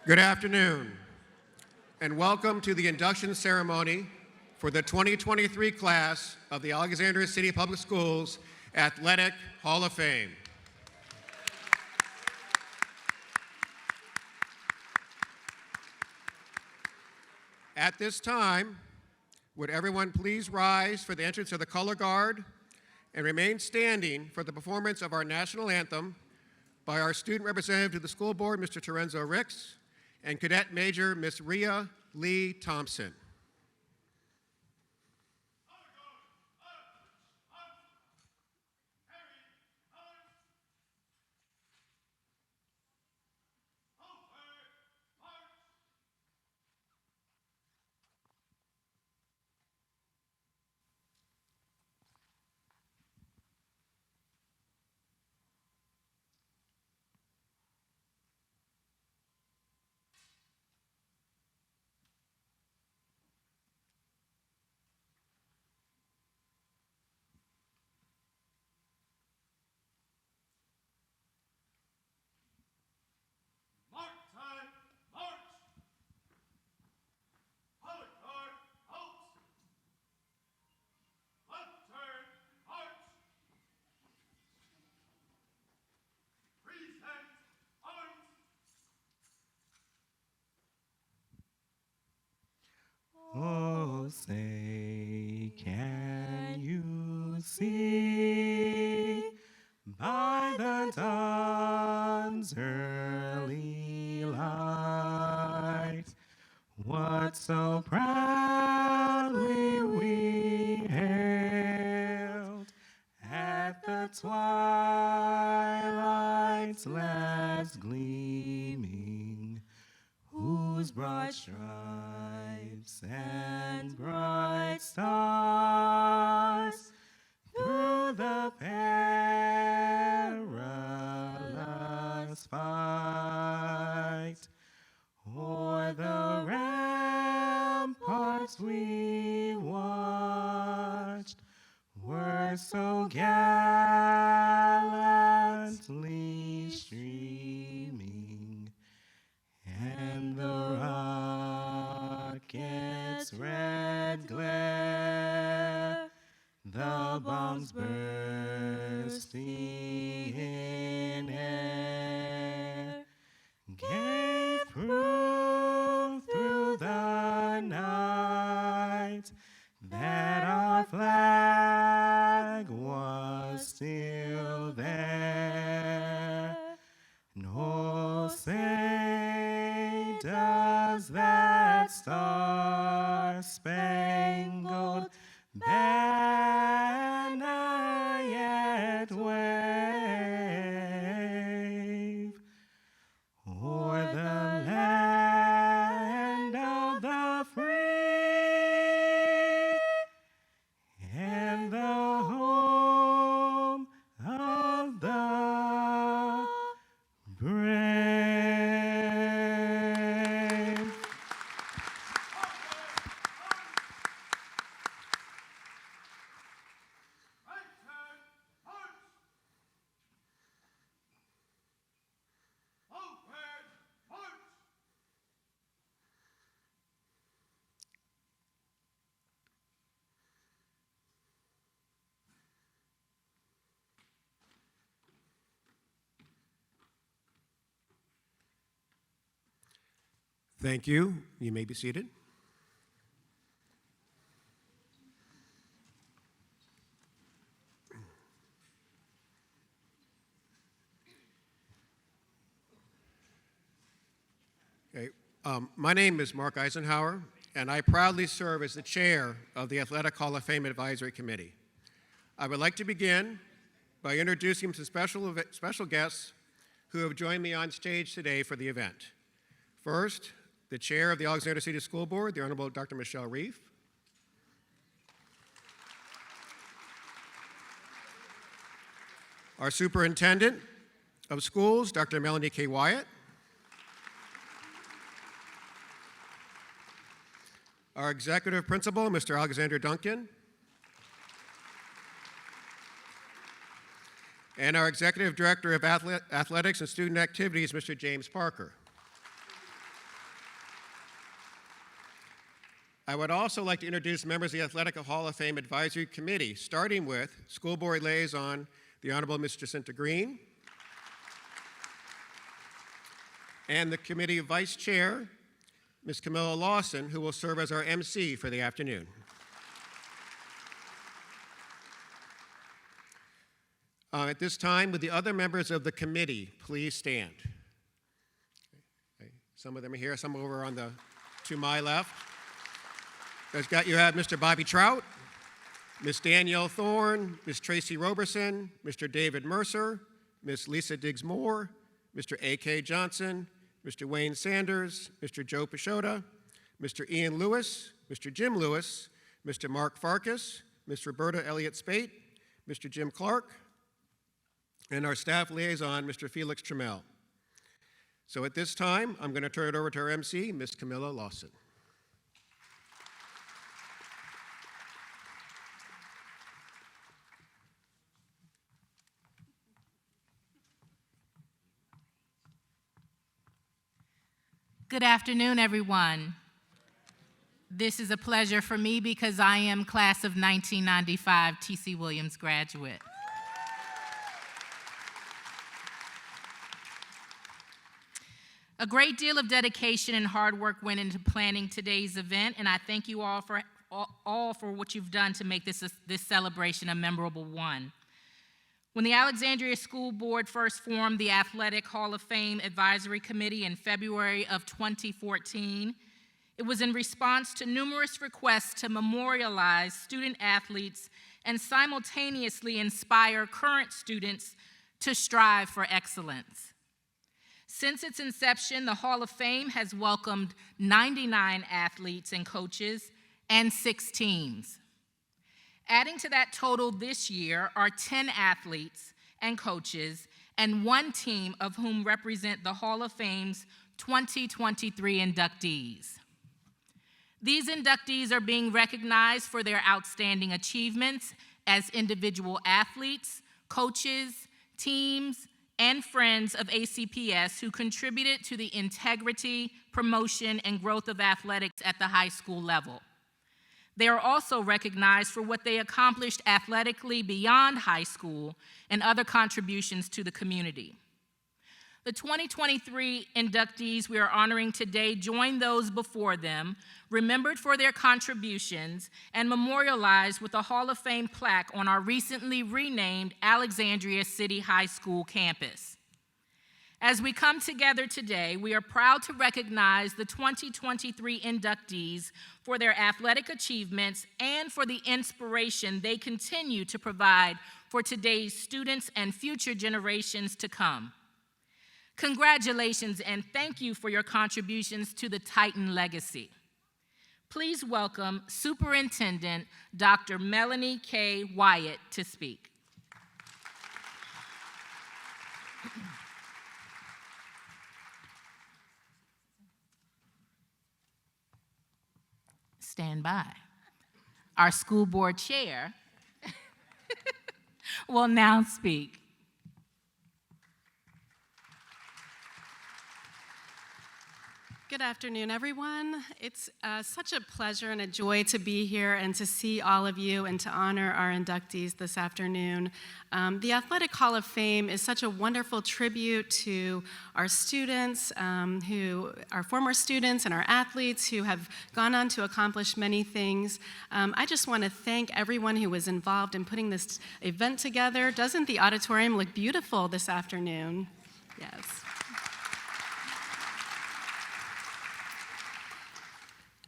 Good afternoon, and welcome to the induction ceremony for the 2023 class of the Alexandria City Public Schools Athletic Hall of Fame. At this time, would everyone please rise for the entrance of the color guard and remain standing for the performance of our national anthem by our student representative to the school board, Mr. Terenzo Ricks, and Cadet Major Miss Rhea Lee Thompson. Oh, say, can you see by the dawn's early light what so proudly we hailed at the twilight's last gleaming, whose broad stripes and bright stars through the perilous fight o'er the ramparts we watched were so gallantly streaming, and the rocket's red glare, the bombs bursting in air, gave proof through the night that our flag was still there. No, say, does that star-spangled banner yet wave o'er the land of the free and the home of the brave? Thank you. You may be seated. Okay. My name is Mark Eisenhower, and I proudly serve as the chair of the Athletic Hall of Fame Advisory Committee. I would like to begin by introducing some special guests who have joined me on stage today for the event. First, the chair of the Alexandria City School Board, the Honorable Dr. Michelle Reif. Our superintendent of schools, Dr. Melanie K. Wyatt. Our executive principal, Mr. Alexander Duncan. And our executive director of athletics and student activities, Mr. James Parker. I would also like to introduce members of the Athletic Hall of Fame Advisory Committee, starting with School Board Liaison, the Honorable Ms. Jacinta Green, and the Committee Vice Chair, Ms. Camilla Lawson, who will serve as our MC for the afternoon. At this time, would the other members of the committee please stand? Okay. Some of them are here, some over on the to my left. You have Mr. Bobby Trout, Ms. Danielle Thorne, Ms. Tracy Roberson, Mr. David Mercer, Ms. Lisa Diggs-Moore, Mr. A.K. Johnson, Mr. Wayne Sanders, Mr. Joe Pashota, Mr. Ian Lewis, Mr. Jim Lewis, Mr. Mark Farkas, Ms. Roberta Elliott Spate, Mr. Jim Clark, and our staff liaison, Mr. Felix Trammell. So at this time, I'm going to turn it over to our MC, Ms. Camilla Lawson. Good afternoon, everyone. This is a pleasure for me because I am class of 1995 T.C. Williams graduate. A great deal of dedication and hard work went into planning today's event, and I thank you all for what you've done to make this celebration a memorable one. When the Alexandria School Board first formed the Athletic Hall of Fame Advisory Committee in February of 2014, it was in response to numerous requests to memorialize student athletes and simultaneously inspire current students to strive for excellence. Since its inception, the Hall of Fame has welcomed 99 athletes and coaches and 6 teams. Adding to that total this year are 10 athletes and coaches and 1 team of whom represent the Hall of Fame's 2023 inductees. These inductees are being recognized for their outstanding achievements as individual athletes, coaches, teams, and friends of ACPS who contributed to the integrity, promotion, and growth of athletics at the high school level. They are also recognized for what they accomplished athletically beyond high school and other contributions to the community. The 2023 inductees we are honoring today join those before them, remembered for their contributions, and memorialized with a Hall of Fame plaque on our recently renamed Alexandria City High School campus. As we come together today, we are proud to recognize the 2023 inductees for their athletic achievements and for the inspiration they continue to provide for today's students and future generations to come. Congratulations and thank you for your contributions to the Titan legacy. Please welcome Superintendent Dr. Melanie K. Wyatt to speak. Stand by. Our school board chair will now speak. Good afternoon, everyone. It's such a pleasure and a joy to be here and to see all of you and to honor our inductees this afternoon. The Athletic Hall of Fame is such a wonderful tribute to our students, our former students and our athletes who have gone on to accomplish many things. I just want to thank everyone who was involved in putting this event together. Doesn't the auditorium look beautiful this afternoon? Yes.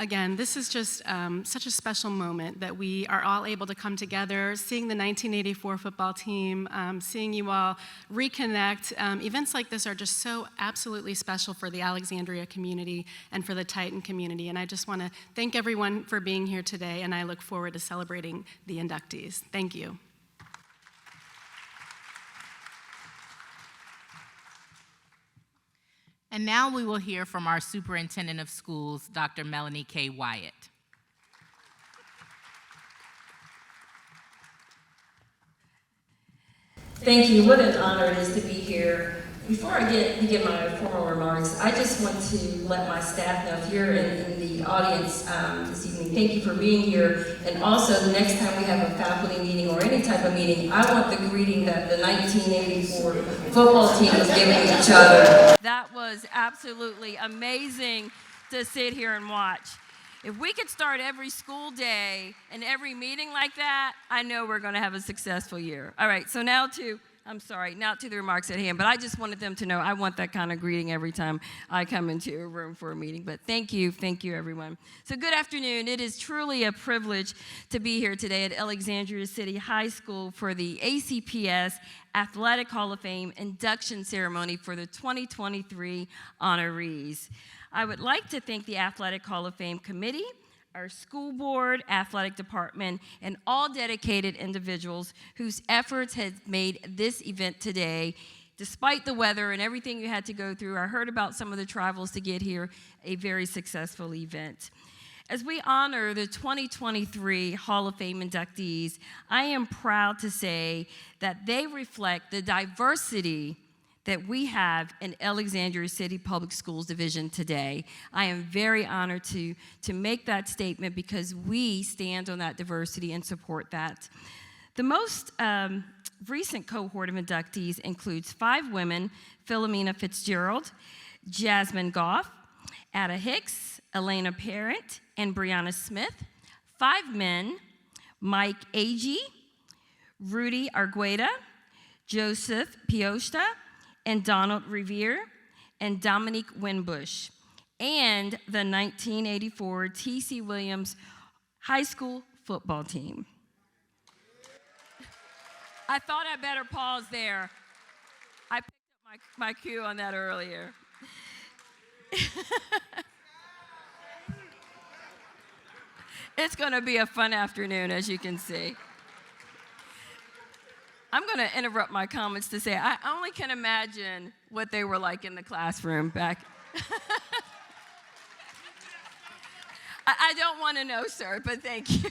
Again, this is just such a special moment that we are all able to come together, seeing the 1984 football team, seeing you all reconnect. Events like this are just so absolutely special for the Alexandria community and for the Titan community. And I just want to thank everyone for being here today, and I look forward to celebrating the inductees. Thank you. And now we will hear from our Superintendent of Schools, Dr. Melanie K. Wyatt. Thank you. What an honor it is to be here Before I begin my formal remarks, I just want to let my staff know, if you're in the audience this evening, thank you for being here. And also, the next time we have a faculty meeting or any type of meeting, I want the greeting that the 1984 football team was giving each other. That was absolutely amazing to sit here and watch. If we could start every school day and every meeting like that, I know we're going to have a successful year. All right, so now to the remarks at hand, but I just wanted them to know I want that kind of greeting every time I come into a room for a meeting. But thank you, everyone. So good afternoon. It is truly a privilege to be here today at Alexandria City High School for the ACPS Athletic Hall of Fame induction ceremony for the 2023 honorees. I would like to thank the Athletic Hall of Fame Committee, our school board, athletic department, and all dedicated individuals whose efforts have made this event today, despite the weather and everything you had to go through. I heard about some of the travels to get here, a very successful event. As we honor the 2023 Hall of Fame inductees, I am proud to say that they reflect the diversity that we have in Alexandria City Public Schools Division today. I am very honored to make that statement because we stand on that diversity and support that. The most recent cohort of inductees includes 5 women: Philomena Fitzgerald, Jasmine Goff, Ada Hicks, Elena Parent, and Brianna Smith. 5 men: Mike Agee, Rudy Argueda, Joseph Piosta, and Donald Revere, and Dominique Winbush, and the 1984 T.C. Williams High School football team. I thought I'd better pause there. I picked up my cue on that earlier. It's going to be a fun afternoon, as you can see. I'm going to interrupt my comments to say I only can imagine what they were like in the classroom back. I don't want to know, sir, but thank you.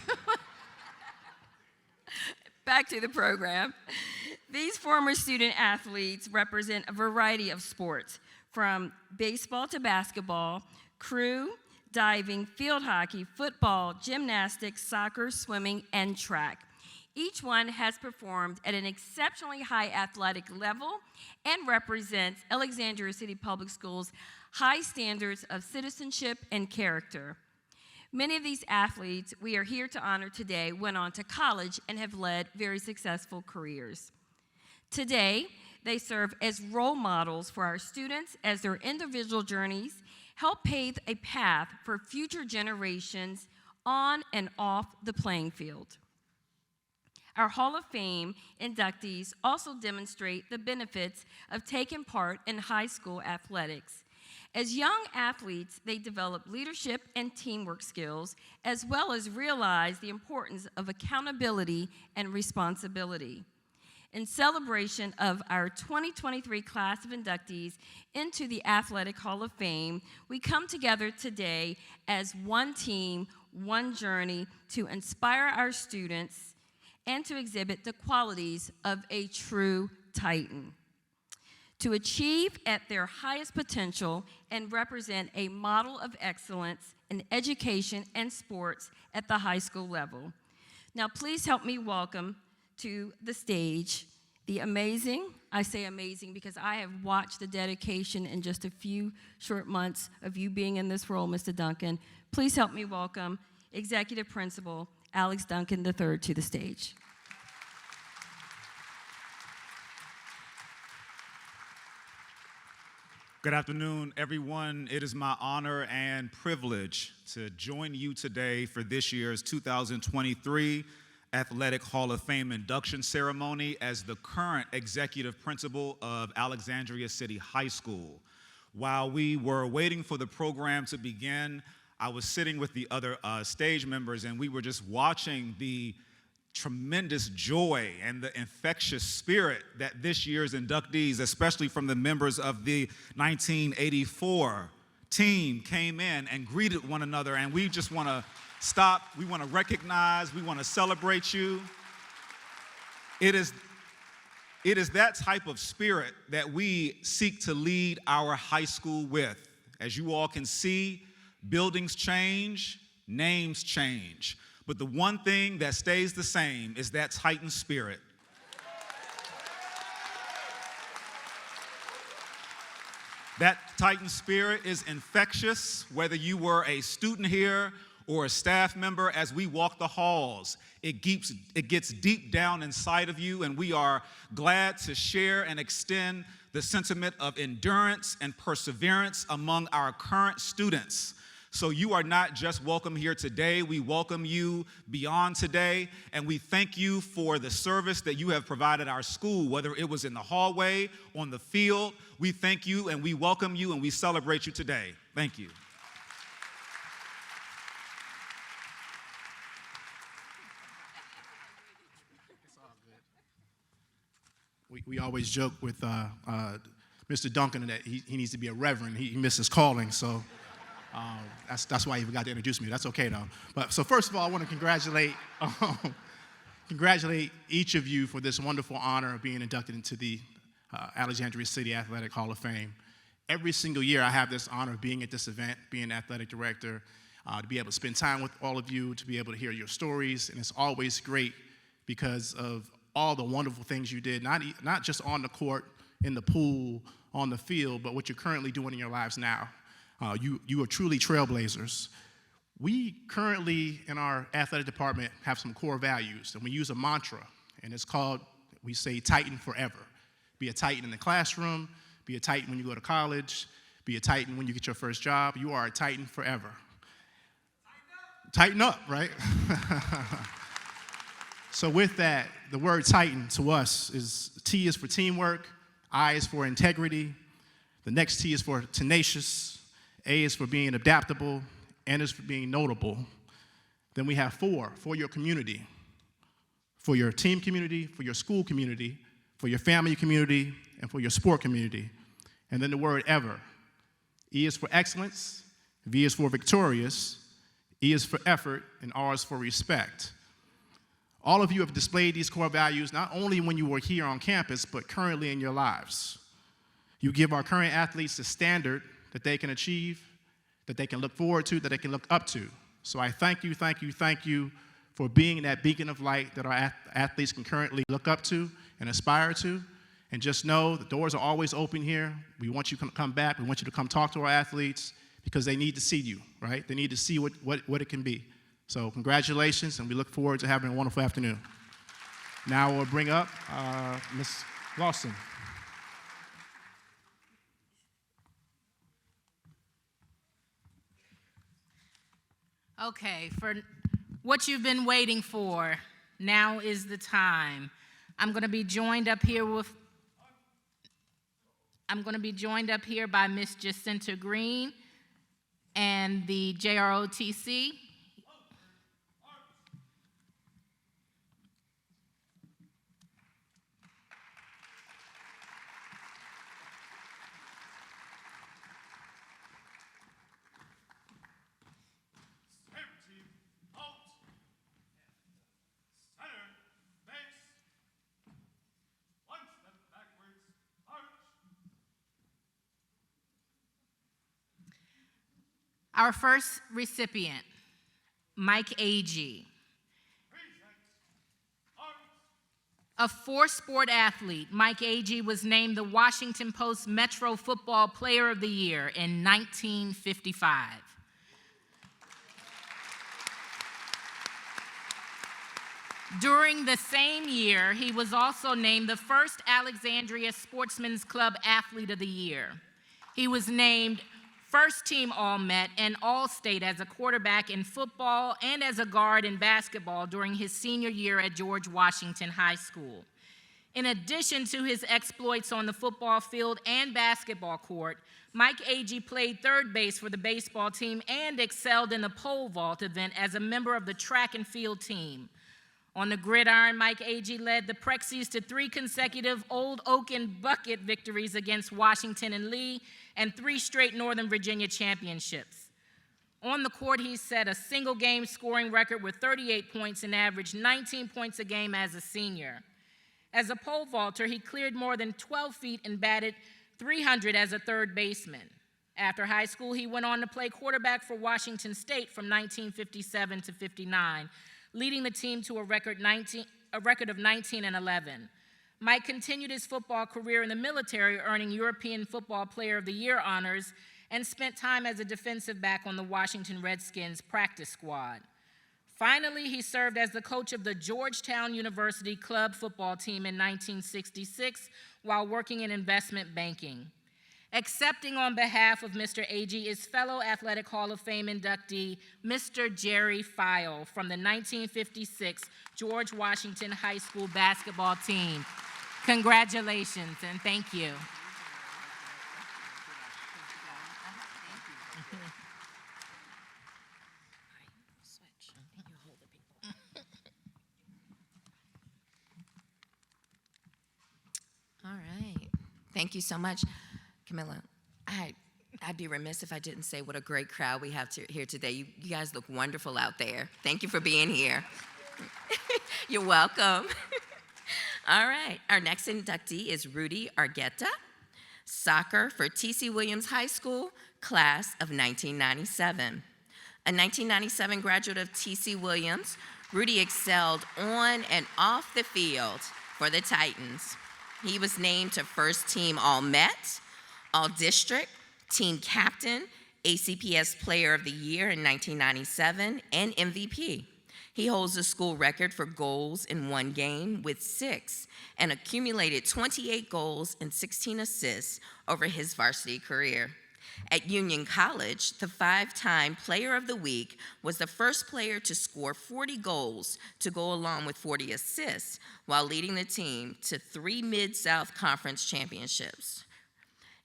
Back to the program. These former student athletes represent a variety of sports, from baseball to basketball, crew, diving, field hockey, football, gymnastics, soccer, swimming, and track. Each one has performed at an exceptionally high athletic level and represents Alexandria City Public Schools' high standards of citizenship and character. Many of these athletes we are here to honor today went on to college and have led very successful careers. Today, they serve as role models for our students as their individual journeys help pave a path for future generations on and off the playing field. Our Hall of Fame inductees also demonstrate the benefits of taking part in high school athletics. As young athletes, they develop leadership and teamwork skills, as well as realize the importance of accountability and responsibility. In celebration of our 2023 class of inductees into the Athletic Hall of Fame, we come together today as one team, one journey to inspire our students and to exhibit the qualities of a true Titan, to achieve at their highest potential and represent a model of excellence in education and sports at the high school level. Now, please help me welcome to the stage the amazing, I say amazing because I have watched the dedication in just a few short months of you being in this role, Mr. Duncan. Please help me welcome Executive Principal Alex Duncan III to the stage. Good afternoon, everyone. It is my honor and privilege to join you today for this year's 2023 Athletic Hall of Fame induction ceremony as the current executive principal of Alexandria City High School. While we were waiting for the program to begin, I was sitting with the other stage members, and we were just watching the tremendous joy and the infectious spirit that this year's inductees, especially from the members of the 1984 team, came in and greeted one another. And we just want to stop, we want to recognize, we want to celebrate you. It is It is that type of spirit that we seek to lead our high school with. As you all can see, buildings change, names change, but the one thing that stays the same is that Titan spirit. That Titan spirit is infectious, whether you were a student here or a staff member. As we walk the halls, it gets deep down inside of you, and we are glad to share and extend the sentiment of endurance and perseverance among our current students. So you are not just welcome here today, we welcome you beyond today, and we thank you for the service that you have provided our school, whether it was in the hallway, on the field. We thank you and we welcome you and we celebrate you today. Thank you. We always joke with Mr. Duncan that he needs to be a reverend. He missed his calling, so that's why he forgot to introduce me. That's okay, though. But so first of all, I want to congratulate each of you for this wonderful honor of being inducted into the Alexandria City Athletic Hall of Fame. Every single year, I have this honor of being at this event, being athletic director, to be able to spend time with all of you, to be able to hear your stories, and it's always great because of all the wonderful things you did, not just on the court, in the pool, on the field, but what you're currently doing in your lives now. You are truly trailblazers. We currently, in our athletic department, have some core values, and we use a mantra, and it's called, we say, Titan forever. Be a Titan in the classroom, be a Titan when you go to college, be a Titan when you get your first job. You are a Titan forever. Tighten up, right? So with that, the word Titan to us is, T is for teamwork, I is for integrity, the next T is for tenacious, A is for being adaptable, N is for being notable. Then we have for your community, for your team community, for your school community, for your family community, and for your sport community. And then the word ever. E is for excellence, V is for victorious, E is for effort, and R is for respect. All of you have displayed these core values not only when you were here on campus, but currently in your lives. You give our current athletes the standard that they can achieve, that they can look forward to, that they can look up to. So I thank you for being that beacon of light that our athletes can currently look up to and aspire to. And just know the doors are always open here. We want you to come back. We want you to come talk to our athletes because they need to see you, right? They need to see what it can be. So congratulations, and we look forward to having a wonderful afternoon. Now we'll bring up Ms. Lawson. Okay, for what you've been waiting for, now is the time. I'm going to be joined up here by Ms. Jacinta Green and the JROTC. Our first recipient, Mike Agee. A four-sport athlete, Mike Agee was named the Washington Post Metro Football Player of the Year in 1955. During the same year, he was also named the first Alexandria Sportsman's Club Athlete of the Year. He was named First Team All-Met and All-State as a quarterback in football and as a guard in basketball during his senior year at George Washington High School. In addition to his exploits on the football field and basketball court, Mike Agee played third base for the baseball team and excelled in the pole vault event as a member of the track and field team. On the gridiron, Mike Agee led the Prexies to 3 consecutive Old Oaken bucket victories against Washington and Lee and 3 straight Northern Virginia championships. On the court, he set a single-game scoring record with 38 points and averaged 19 points a game as a senior. As a pole vaulter, he cleared more than 12 feet and batted .300 as a third baseman. After high school, he went on to play quarterback for Washington State from 1957 to 59, leading the team to a record of 19-11. Mike continued his football career in the military, earning European Football Player of the Year honors, and spent time as a defensive back on the Washington Redskins practice squad. Finally, he served as the coach of the Georgetown University club football team in 1966 while working in investment banking. Accepting on behalf of Mr. Agee is fellow Athletic Hall of Fame inductee, Mr. Jerry File from the 1956 George Washington High School basketball team. Congratulations and thank you. All right. Thank you so much. Camilla, I'd be remiss if I didn't say what a great crowd we have here today. You guys look wonderful out there. Thank you for being here. You're welcome. All right. Our next inductee is Rudy Argueta, soccer for T.C. Williams High School, class of 1997. A 1997 graduate of T.C. Williams, Rudy excelled on and off the field for the Titans. He was named to first team All-Met, All-District, team captain, ACPS Player of the Year in 1997, and MVP. He holds the school record for goals in one game with 6 and accumulated 28 goals and 16 assists over his varsity career. At Union College, the 5-time Player of the Week was the first player to score 40 goals to go along with 40 assists while leading the team to 3 Mid-South Conference championships.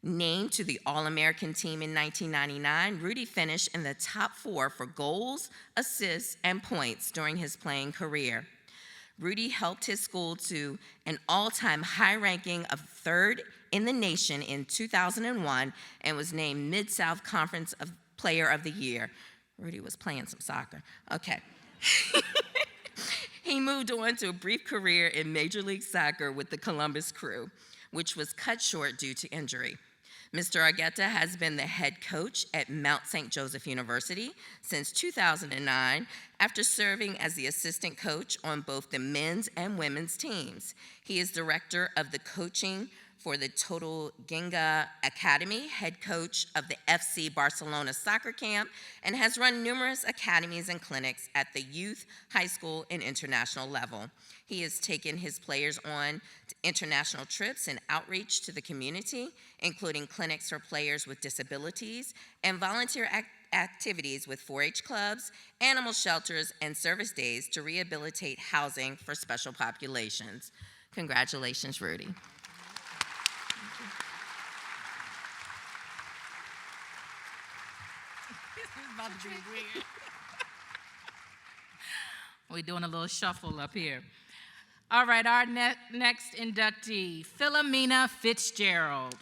Named to the All-American team in 1999, Rudy finished in the top 4 for goals, assists, and points during his playing career. Rudy helped his school to an all-time high ranking of 3rd in the nation in 2001 and was named Mid-South Conference Player of the Year. Rudy was playing some soccer. Okay. He moved on to a brief career in Major League Soccer with the Columbus Crew, which was cut short due to injury. Mr. Argueta has been the head coach at Mount St. Joseph University since 2009 after serving as the assistant coach on both the men's and women's teams. He is director of the coaching for the Total Genga Academy, head coach of the FC Barcelona soccer camp, and has run numerous academies and clinics at the youth, high school, and international level. He has taken his players on to international trips and outreach to the community, including clinics for players with disabilities and volunteer activities with 4-H clubs, animal shelters, and service days to rehabilitate housing for special populations. Congratulations, Rudy. About to be weird. We're doing a little shuffle up here. All right, our next inductee, Philomena Fitzgerald.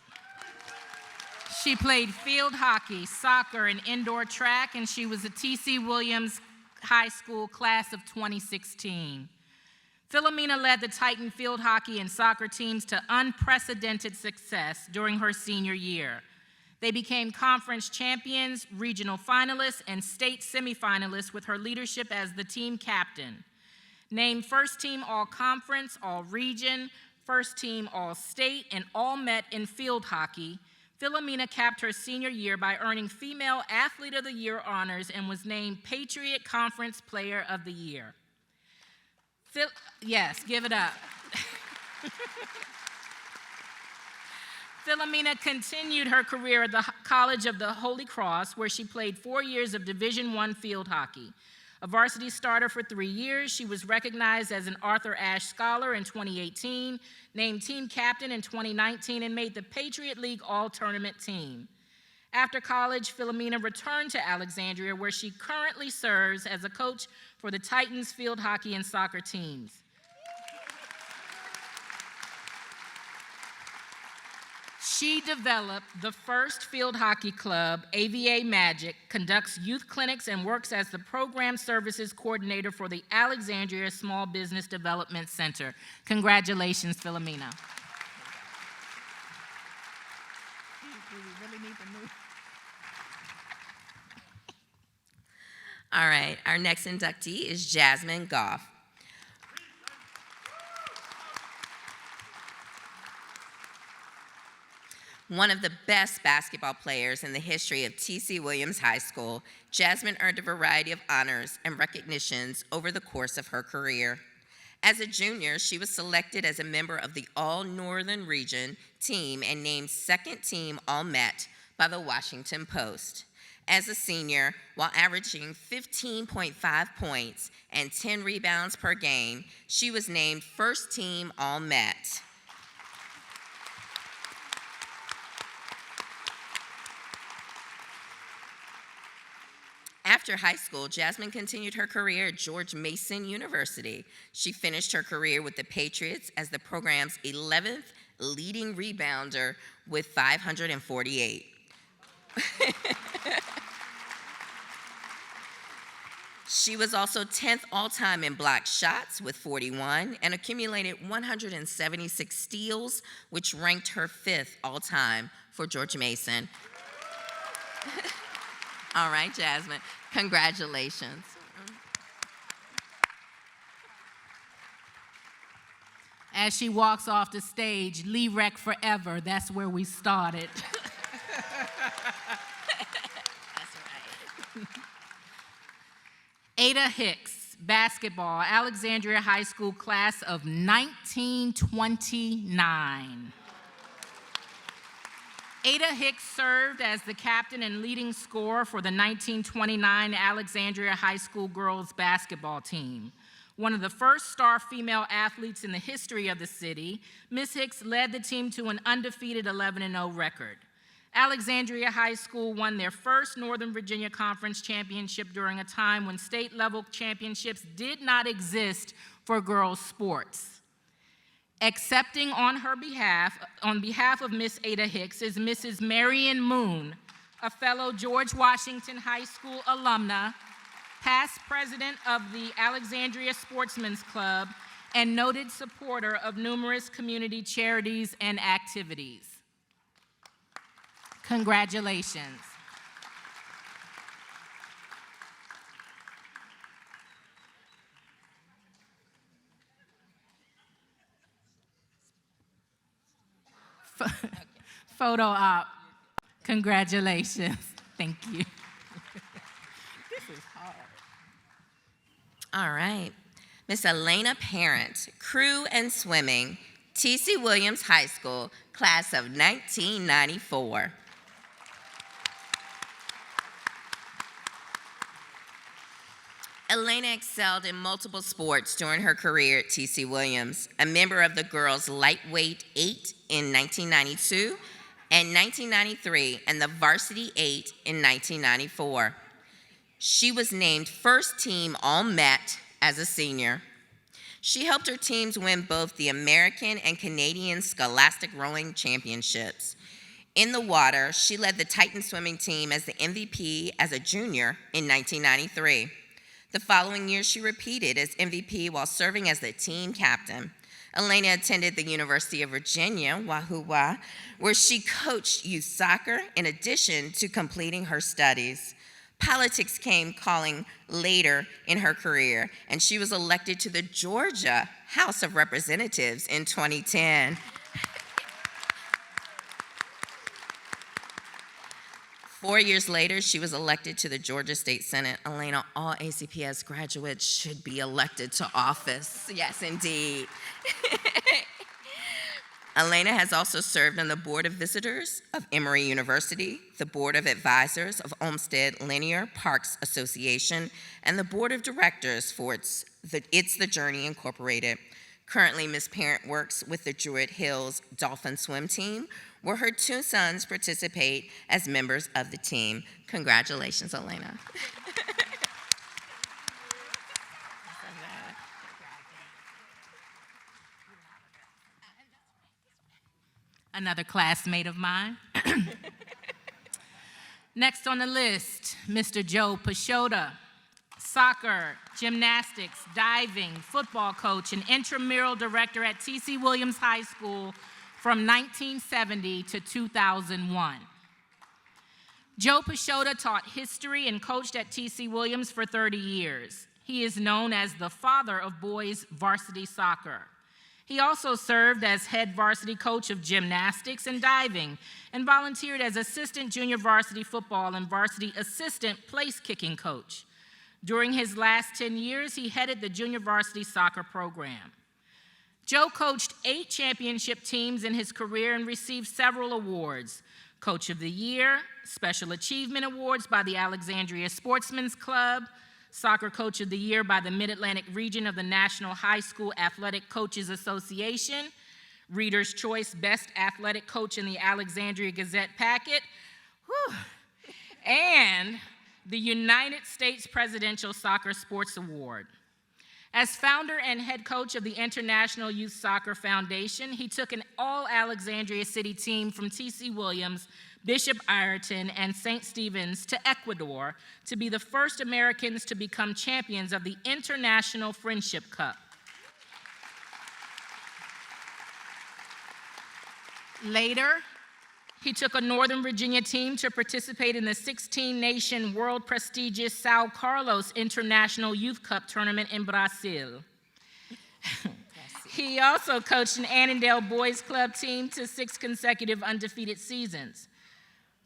She played field hockey, soccer, and indoor track, and she was a T.C. Williams High School class of 2016. Philomena led the Titan field hockey and soccer teams to unprecedented success during her senior year. They became conference champions, regional finalists, and state semifinalists with her leadership as the team captain. Named first team all-conference, all-region, first team all-state, and all-met in field hockey, Philomena capped her senior year by earning Female Athlete of the Year honors and was named Patriot Conference Player of the Year. Yes, give it up. Philomena continued her career at the College of the Holy Cross, where she played 4 years of Division I field hockey. A varsity starter for 3 years, she was recognized as an Arthur Ashe Scholar in 2018, named team captain in 2019, and made the Patriot League All-Tournament team. After college, Philomena returned to Alexandria, where she currently serves as a coach for the Titans field hockey and soccer teams. She developed the first field hockey club, AVA Magic, conducts youth clinics, and works as the program services coordinator for the Alexandria Small Business Development Center. Congratulations, Philomena. All right, our next inductee is Jasmine Goff. One of the best basketball players in the history of T.C. Williams High School, Jasmine earned a variety of honors and recognitions over the course of her career. As a junior, she was selected as a member of the All-Northern Region team and named second team All-Met by the Washington Post. As a senior, while averaging 15.5 points and 10 rebounds per game, she was named first team All-Met. After high school, Jasmine continued her career at George Mason University. She finished her career with the Patriots as the program's 11th leading rebounder with 548. She was also 10th all-time in block shots with 41 and accumulated 176 steals, which ranked her 5th all-time for George Mason. All right, Jasmine, congratulations. As she walks off the stage, Lee Rec forever, that's where we started. That's right. Ada Hicks, basketball, Alexandria High School class of 1929. Ada Hicks served as the captain and leading scorer for the 1929 Alexandria High School girls basketball team. One of the first star female athletes in the history of the city, Ms. Hicks led the team to an undefeated 11-0 record. Alexandria High School won their first Northern Virginia Conference championship during a time when state-level championships did not exist for girls' sports. Accepting on behalf of Miss Ada Hicks, is Mrs. Marion Moon, a fellow George Washington High School alumna, past president of the Alexandria Sportsman's Club, and noted supporter of numerous community charities and activities. Congratulations. Photo op. Congratulations. Thank you. This is hard. All right. Miss Elena Parent, crew and swimming, T.C. Williams High School, class of 1994. Elena excelled in multiple sports during her career at T.C. Williams, a member of the girls' lightweight 8 in 1992 and 1993 and the varsity 8 in 1994. She was named first team All-Met as a senior. She helped her teams win both the American and Canadian Scholastic Rowing Championships. In the water, she led the Titan swimming team as the MVP as a junior in 1993. The following year, she repeated as MVP while serving as the team captain. Elena attended the University of Virginia, Wahoo-Wah, where she coached youth soccer in addition to completing her studies. Politics came calling later in her career, and she was elected to the Georgia House of Representatives in 2010. 4 years later, she was elected to the Georgia State Senate. Elena, all ACPS graduates should be elected to office. Yes, indeed. Elena has also served on the Board of Visitors of Emory University, the Board of Advisors of Olmsted Linear Parks Association, and the Board of Directors for It's the Journey Incorporated. Currently, Ms. Parent works with the Druid Hills Dolphin Swim Team, where her 2 sons participate as members of the team. Congratulations, Elena. another classmate of mine. Next on the list, Mr. Joe Pashota, soccer, gymnastics, diving, football coach, and intramural director at T.C. Williams High School from 1970 to 2001. Joe Pashota taught history and coached at T.C. Williams for 30 years. He is known as the father of boys varsity soccer. He also served as head varsity coach of gymnastics and diving and volunteered as assistant junior varsity football and varsity assistant place kicking coach. During his last 10 years, he headed the junior varsity soccer program. Joe coached 8 championship teams in his career and received several awards: Coach of the Year, Special Achievement Awards by the Alexandria Sportsman's Club, Soccer Coach of the Year by the Mid-Atlantic Region of the National High School Athletic Coaches Association, Reader's Choice Best Athletic Coach in the Alexandria Gazette Packet, and the United States Presidential Soccer Sports Award. As founder and head coach of the International Youth Soccer Foundation, he took an all-Alexandria City team from T.C. Williams, Bishop Ireton, and St. Stephen's to Ecuador to be the first Americans to become champions of the International Friendship Cup. Later, he took a Northern Virginia team to participate in the 16-nation world prestigious São Carlos International Youth Cup tournament in Brazil. He also coached an Annandale Boys Club team to 6 consecutive undefeated seasons.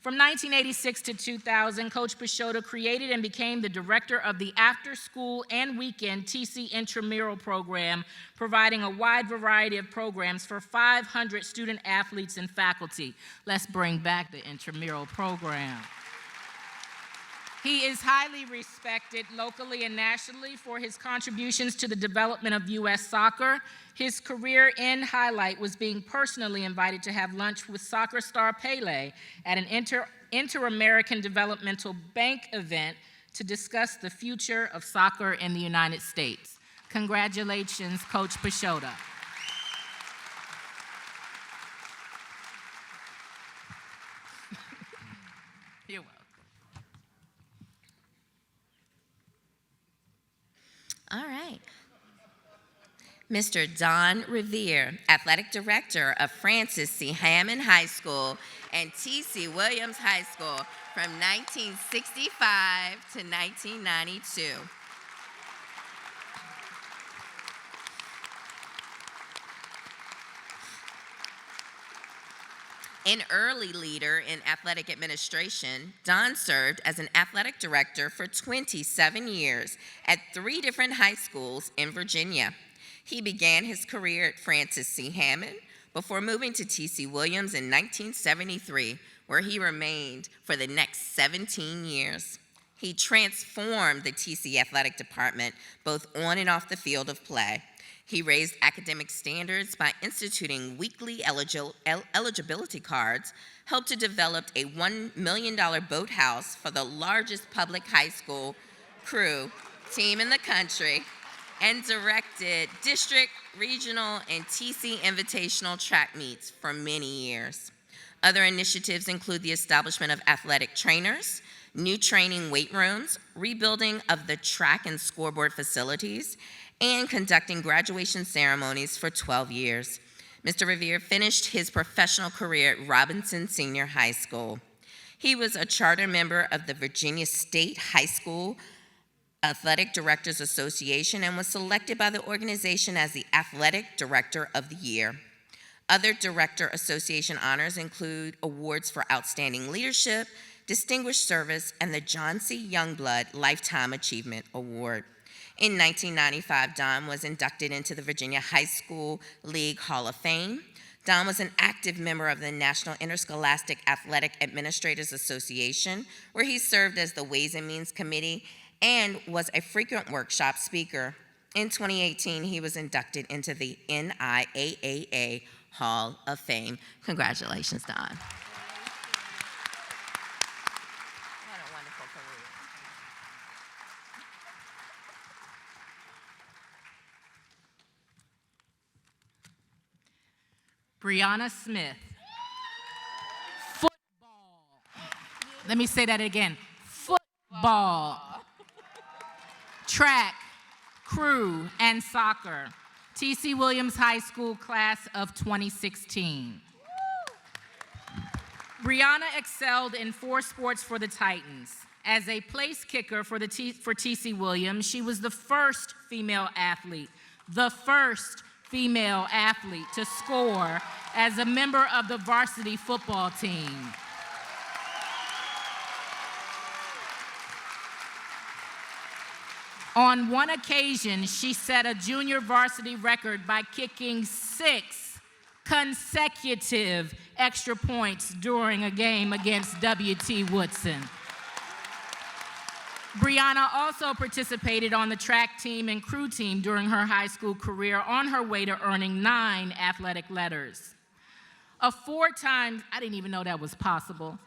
From 1986 to 2000, Coach Pashota created and became the director of the after-school and weekend TC Intramural program, providing a wide variety of programs for 500 student athletes and faculty. Let's bring back the intramural program. He is highly respected locally and nationally for his contributions to the development of U.S. soccer. His career in highlight was being personally invited to have lunch with soccer star Pele at an Inter-American Developmental Bank event to discuss the future of soccer in the United States. Congratulations, Coach Pashota. You're welcome. All right. Mr. Don Revere, Athletic Director of Francis C. Hammond High School and T.C. Williams High School from 1965 to 1992. An early leader in athletic administration, Don served as an athletic director for 27 years at 3 different high schools in Virginia. He began his career at Francis C. Hammond before moving to T.C. Williams in 1973, where he remained for the next 17 years. He transformed the T.C. athletic department both on and off the field of play. He raised academic standards by instituting weekly eligibility cards, helped to develop a $1 million boathouse for the largest public high school crew team in the country, and directed district, regional, and TC invitational track meets for many years. Other initiatives include the establishment of athletic trainers, new training weight rooms, rebuilding of the track and scoreboard facilities, and conducting graduation ceremonies for 12 years. Mr. Revere finished his professional career at Robinson Senior High School. He was a charter member of the Virginia State High School Athletic Directors Association and was selected by the organization as the Athletic Director of the Year. Other Director Association honors include awards for outstanding leadership, distinguished service, and the John C. Youngblood Lifetime Achievement Award. In 1995, Don was inducted into the Virginia High School League Hall of Fame. Don was an active member of the National Interscholastic Athletic Administrators Association, where he served as the Ways and Means Committee and was a frequent workshop speaker. In 2018, he was inducted into the NIAAA Hall of Fame. Congratulations, Don. What a wonderful career. Brianna Smith, Let me say that again. Football, track, crew, and soccer. T.C. Williams High School class of 2016. Brianna excelled in 4 sports for the Titans. As a place kicker for T.C. Williams, she was the first female athlete to score as a member of the varsity football team. On one occasion, she set a junior varsity record by kicking 6 consecutive extra points during a game against W.T. Woodson. Brianna also participated on the track team and crew team during her high school career on her way to earning 9 athletic letters. I didn't even know that was possible.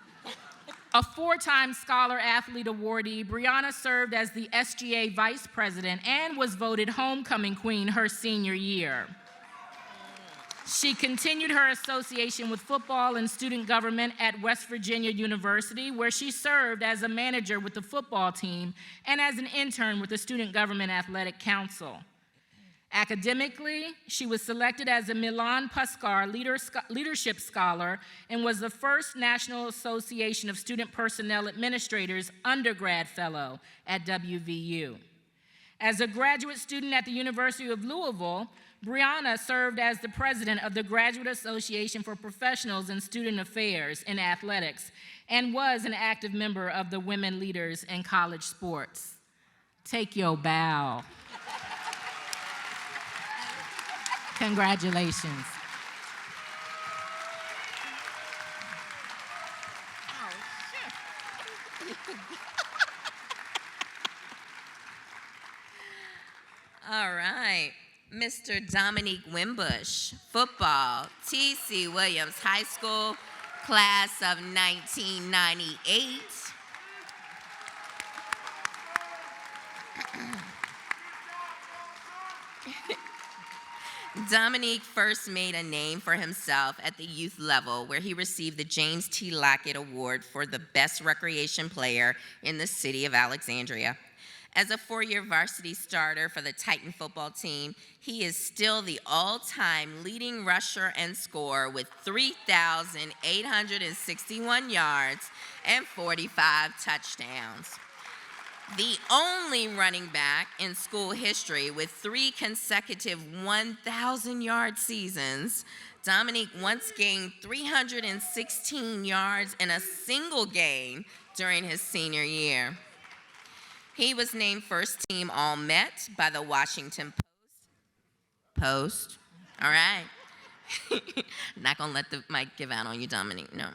A 4-time Scholar Athlete Awardee, Brianna served as the SGA Vice President and was voted Homecoming Queen her senior year. She continued her association with football and student government at West Virginia University, where she served as a manager with the football team and as an intern with the Student Government Athletic Council. Academically, she was selected as a Milan Puskar Leadership Scholar and was the first National Association of Student Personnel Administrators undergrad fellow at WVU. As a graduate student at the University of Louisville, Brianna served as the president of the Graduate Association for Professionals in Student Affairs in Athletics and was an active member of the Women Leaders in College Sports. Take your bow. Congratulations. All right, Mr. Dominique Wimbush, football, T.C. Williams High School, class of 1998. Dominique first made a name for himself at the youth level, where he received the James T. Lockett Award for the best recreation player in the city of Alexandria. As a 4-year varsity starter for the Titan football team, he is still the all-time leading rusher and scorer with 3,861 yards and 45 touchdowns. The only running back in school history with 3 consecutive 1,000-yard seasons, Dominique once gained 316 yards in a single game during his senior year. He was named first team All-Met by the Washington Post. All right. Not gonna let the mic give out on you, Dominique, no.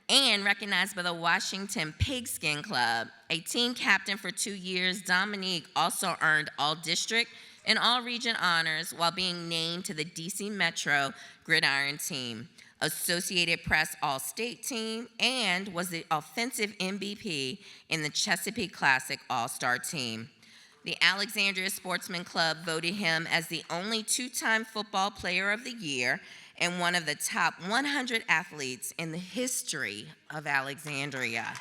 And recognized by the Washington Pigskin Club. A team captain for 2 years, Dominique also earned All-District and All-Region honors while being named to the DC Metro Gridiron team, Associated Press All-State team, and was the offensive MVP in the Chesapeake Classic All-Star team. The Alexandria Sportsman Club voted him as the only 2-time football player of the year and one of the top 100 athletes in the history of Alexandria.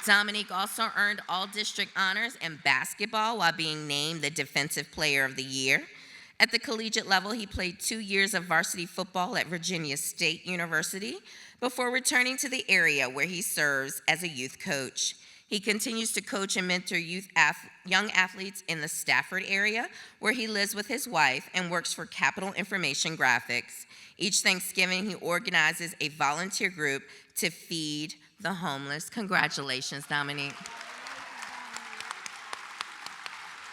Dominique also earned all-district honors in basketball while being named the Defensive Player of the Year. At the collegiate level, he played 2 years of varsity football at Virginia State University before returning to the area where he serves as a youth coach. He continues to coach and mentor young athletes in the Stafford area, where he lives with his wife and works for Capital Information Graphics. Each Thanksgiving, he organizes a volunteer group to feed the homeless. Congratulations, Dominique.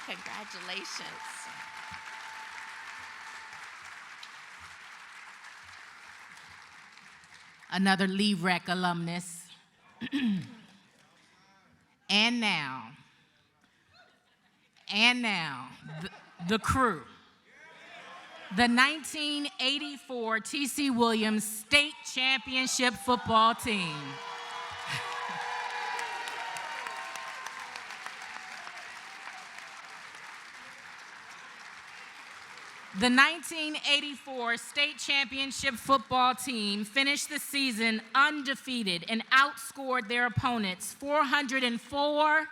Congratulations. Another Lee Rec alumnus. And now, the crew. The 1984 T.C. Williams State Championship football team. The 1984 state championship football team finished the season undefeated and outscored their opponents 404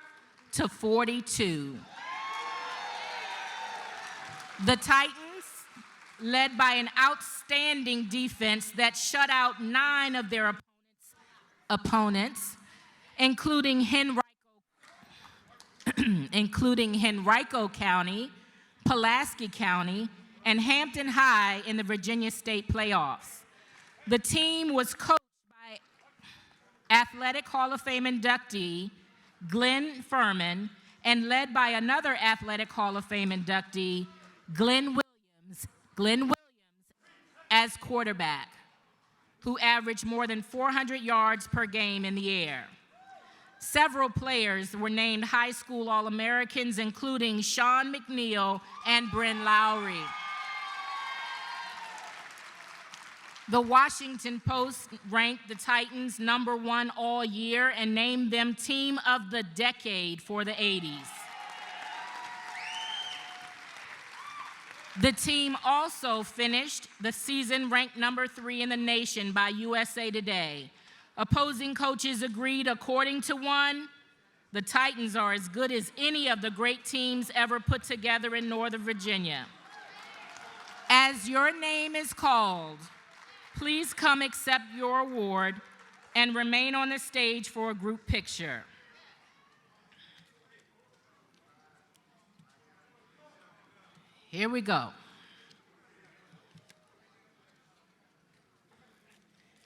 to 42. The Titans, led by an outstanding defense that shut out 9 of their opponents, including Henrico County, Pulaski County, and Hampton High in the Virginia State playoffs. The team was coached by Athletic Hall of Fame inductee Glenn Furman and led by another Athletic Hall of Fame inductee, Glenn Williams as quarterback, who averaged more than 400 yards per game in the air. Several players were named high school All-Americans, including Sean McNeil and Bryn Lowry. The Washington Post ranked the Titans #1 all year and named them Team of the Decade for the 80s. The team also finished the season ranked #3 in the nation by USA Today. Opposing coaches agreed, according to one, the Titans are as good as any of the great teams ever put together in Northern Virginia. As your name is called, please come accept your award and remain on the stage for a group picture. Here we go.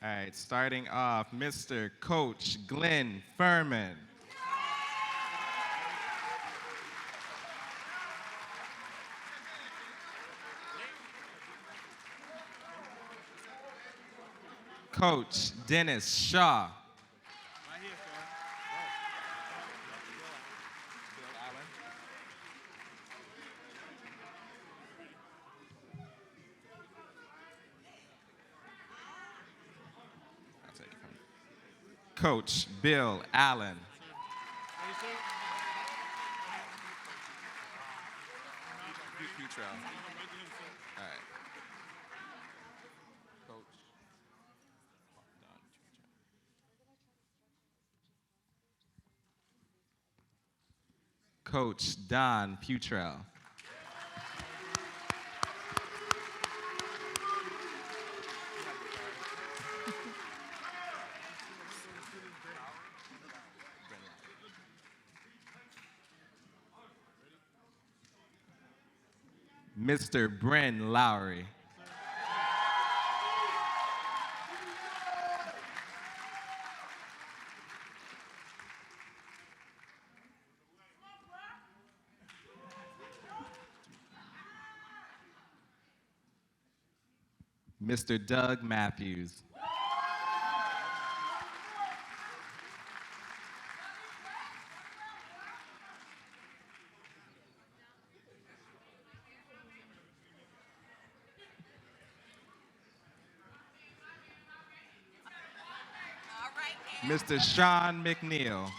All right, starting off, Mr. Coach Glenn Furman. Coach Dennis Shaw. Coach Bill Allen. All right. Coach Don Futrell. Mr. Bryn Lowry. Mr. Doug Matthews. Mr. Sean McNeil.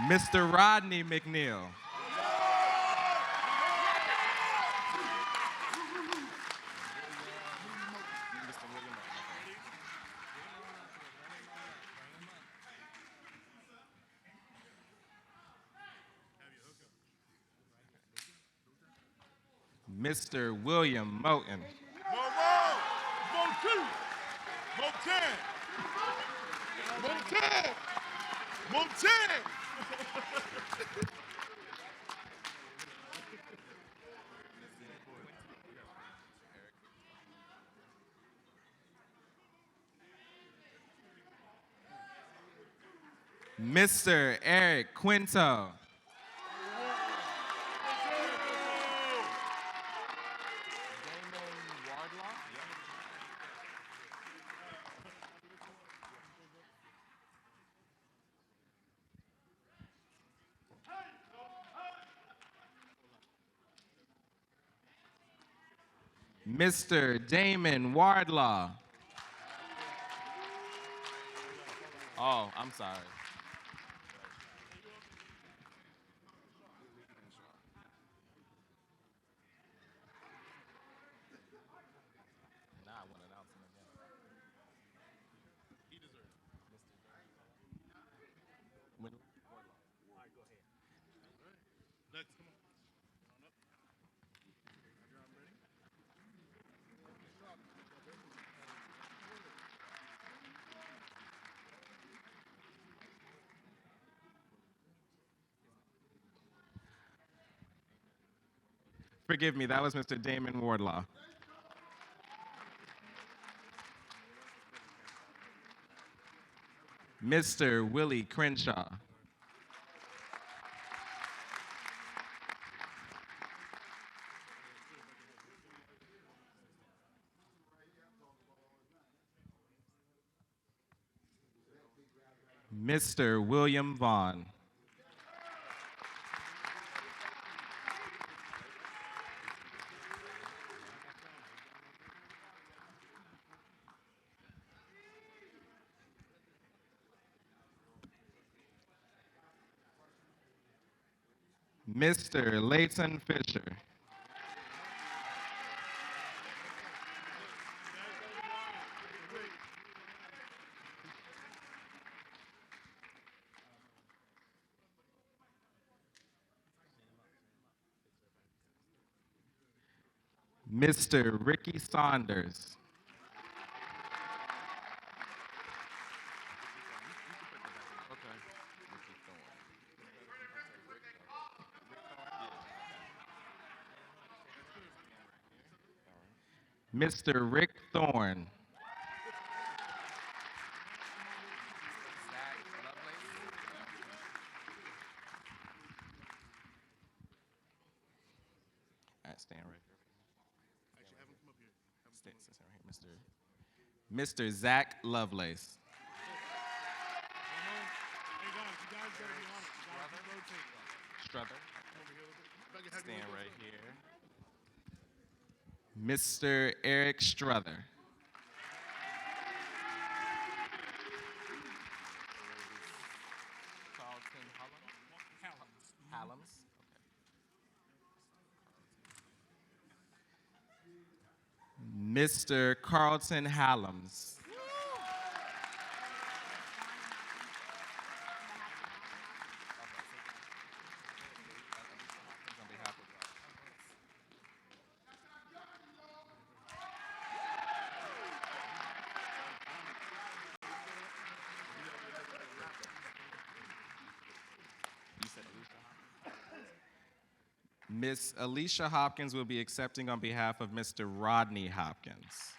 Mr. Rodney McNeil. Mr. William Moten. Mr. Eric Quinto. Mr. Damon Wardlaw. Oh, I'm sorry. Now I want to announce him again. When- Forgive me, that was Mr. Damon Wardlaw. Mr. Willie Crenshaw. Mr. William Vaughn. Mr. Leighton Fisher. Mr. Ricky Saunders. Mr. Rick Thorne. All right, stand right here. Stand right here, Mr. Zach Lovelace. Struther. Stand right here. Mr. Eric Struther. Hallams. Mr. Carlton Hallams. Miss Alicia Hopkins will be accepting on behalf of Mr. Rodney Hopkins.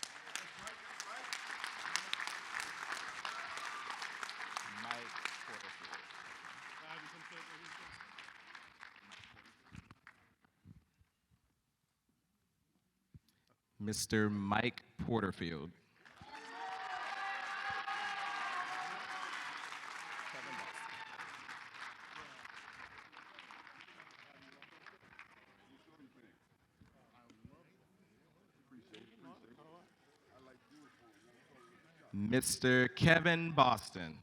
Mr. Mike Porterfield. Mr. Kevin Boston.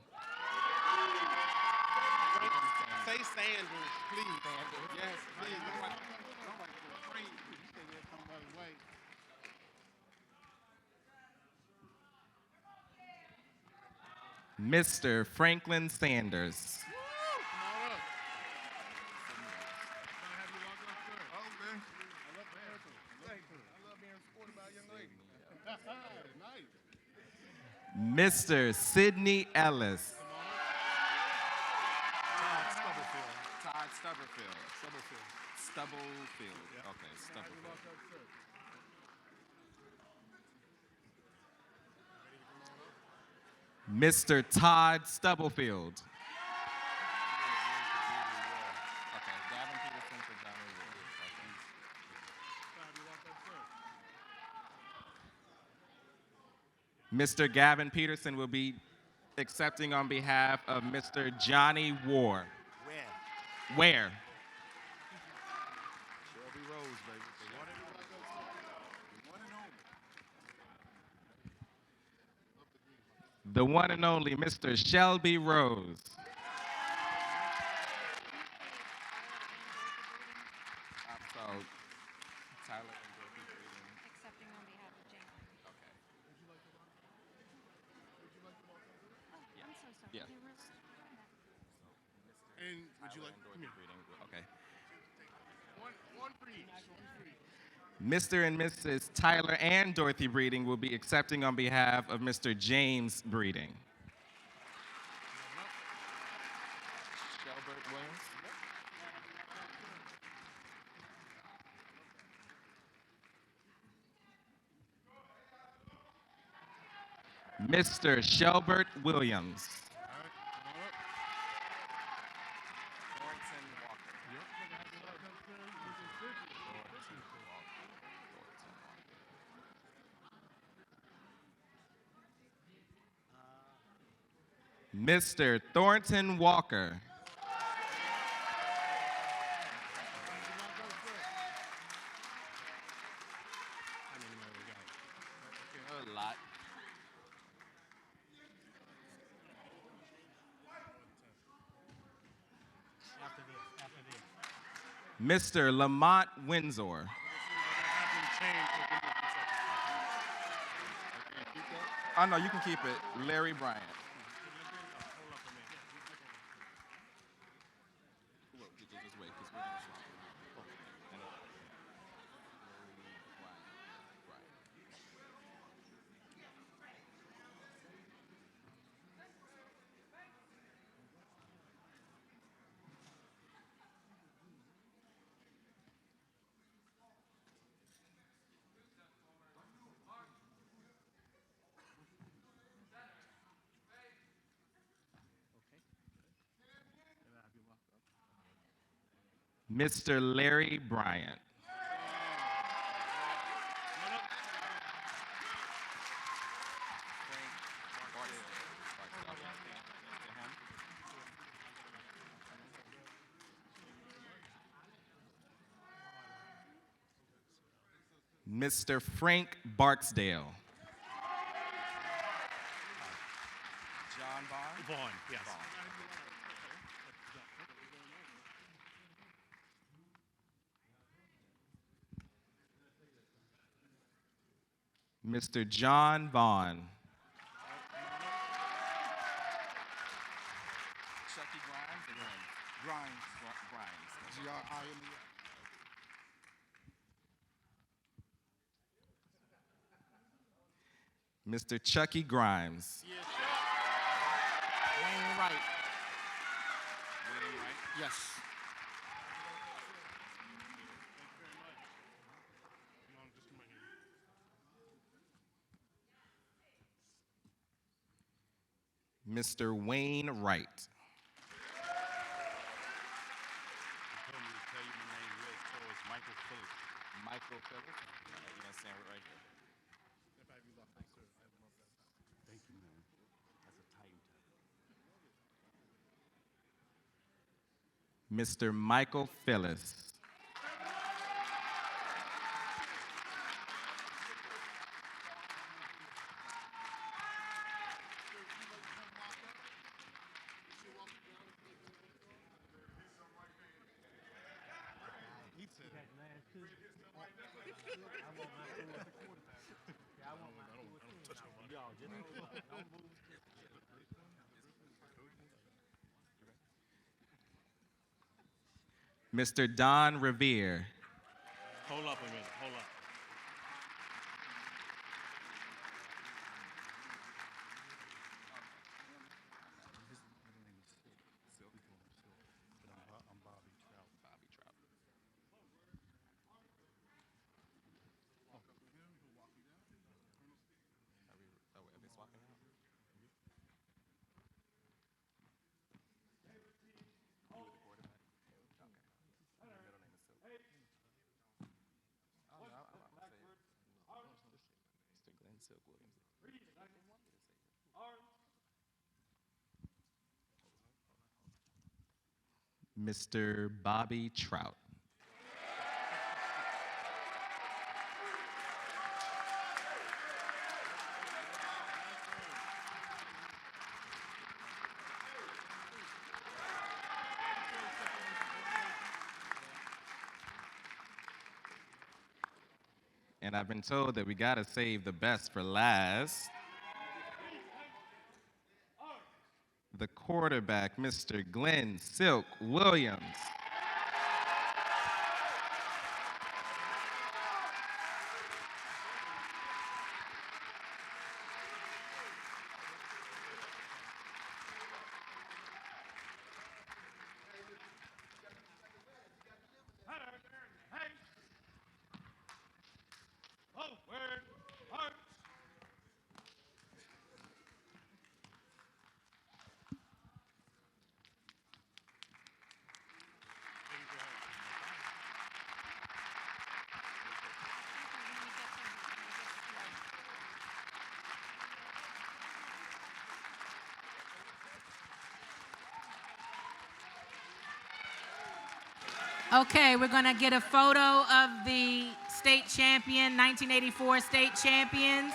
Say Sanders, please. Yes, please. Mr. Franklin Sanders. Mr. Sidney Ellis. Todd Stubblefield. Stubblefield. Okay, Stubblefield. Mr. Todd Stubblefield. Okay, Gavin Peterson for Johnny Wood. Mr. Gavin Peterson will be accepting on behalf of Mr. Johnny War. Where? Shelby Rose, baby. The one and only. the one and only Mr. Shelby Rose. So, Tyler and Dorothy's reading. Accepting on behalf of James. Okay. Oh, I'm so sorry. Yeah. They were- And would you Tyler like, and come Dorothy's here. reading. Okay. One for each. Mr. and Mrs. Tyler and Dorothy Breeding will be accepting on behalf of Mr. James Breeding. Shelbert Williams. Mr. Shelbert Williams. Mr. Thornton Walker. A lot. Mr. Lamont Windsor. Oh, no, you can keep it. Larry Bryant. Just wait, 'cause we're gonna swap it. Mr. Larry Bryant. Mr. Frank Barksdale. John Vaughn? Vaughn, yes. Mr. John Vaughn. Chucky Grimes or Grimes? Grimes. G-R-I-M-E. Mr. Chucky Grimes. Wayne Wright. Yes. Mr. Wayne Wright. Michael Phillips. You gonna stand right here? Thank you, man. That's a tight Mr. Michael Phillips. Mr. Don Revere. Hold up a minute, hold up. I'm Bobby Trout. Bobby Trout. Are they swapping out? You were the quarterback? Okay. Your middle name is Silk. Oh, no, I'll say it. Mr. Glenn Silk Williams. Mr. Bobby Trout. And I've been told that we gotta save the best for last. The quarterback, Mr. Glenn Silk Williams. Okay, we're gonna get a photo of the state champion, 1984 state champions.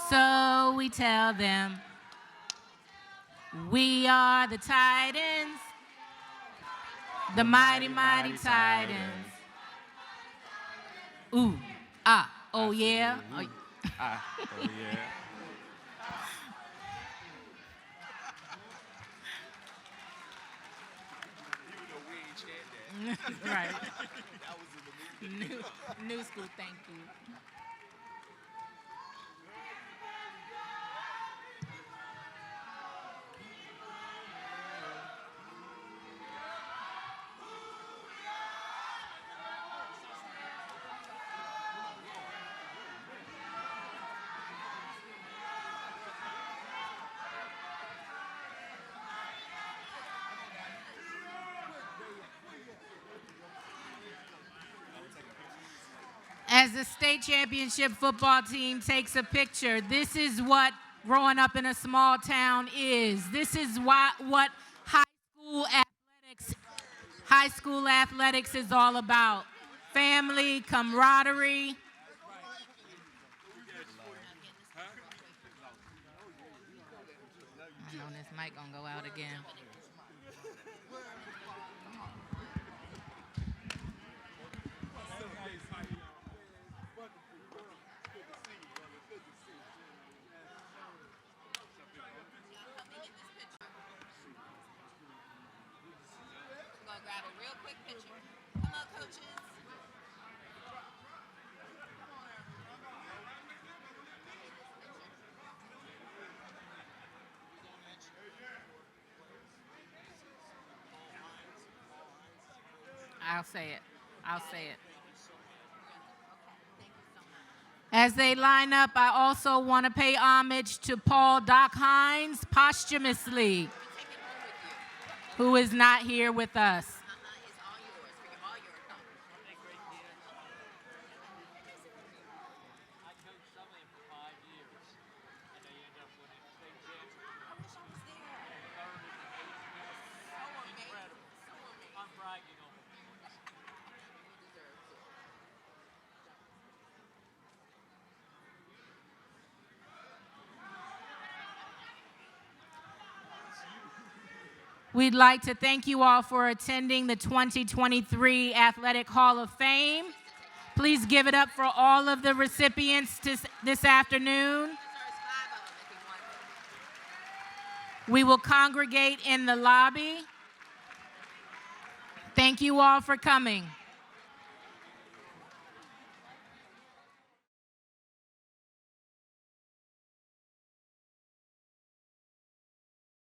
So we tell them, we are the Titans, the mighty, mighty Titans. Ooh, ah, oh yeah. Oh, Oh yeah. right. New school, thank you. As the state championship football team takes a picture, this is what growing up in a small town is. This is what high school athletics is all about. Family, camaraderie. I know this mic gonna go out again. Grab a real quick picture. Come on, coaches. I'll say it. As they line up, I also want to pay homage to Paul Doc Hines posthumously, who is not here with us. It's all yours. All your thoughts. I coached some of them for 5 years, and they end up winning state championships. I wish I was there. Third in the nation. Incredible. I'm bragging on them. We'd like to thank you all for attending the 2023 Athletic Hall of Fame. Please give it up for all of the recipients this afternoon. We will congregate in the lobby. Thank you all for coming.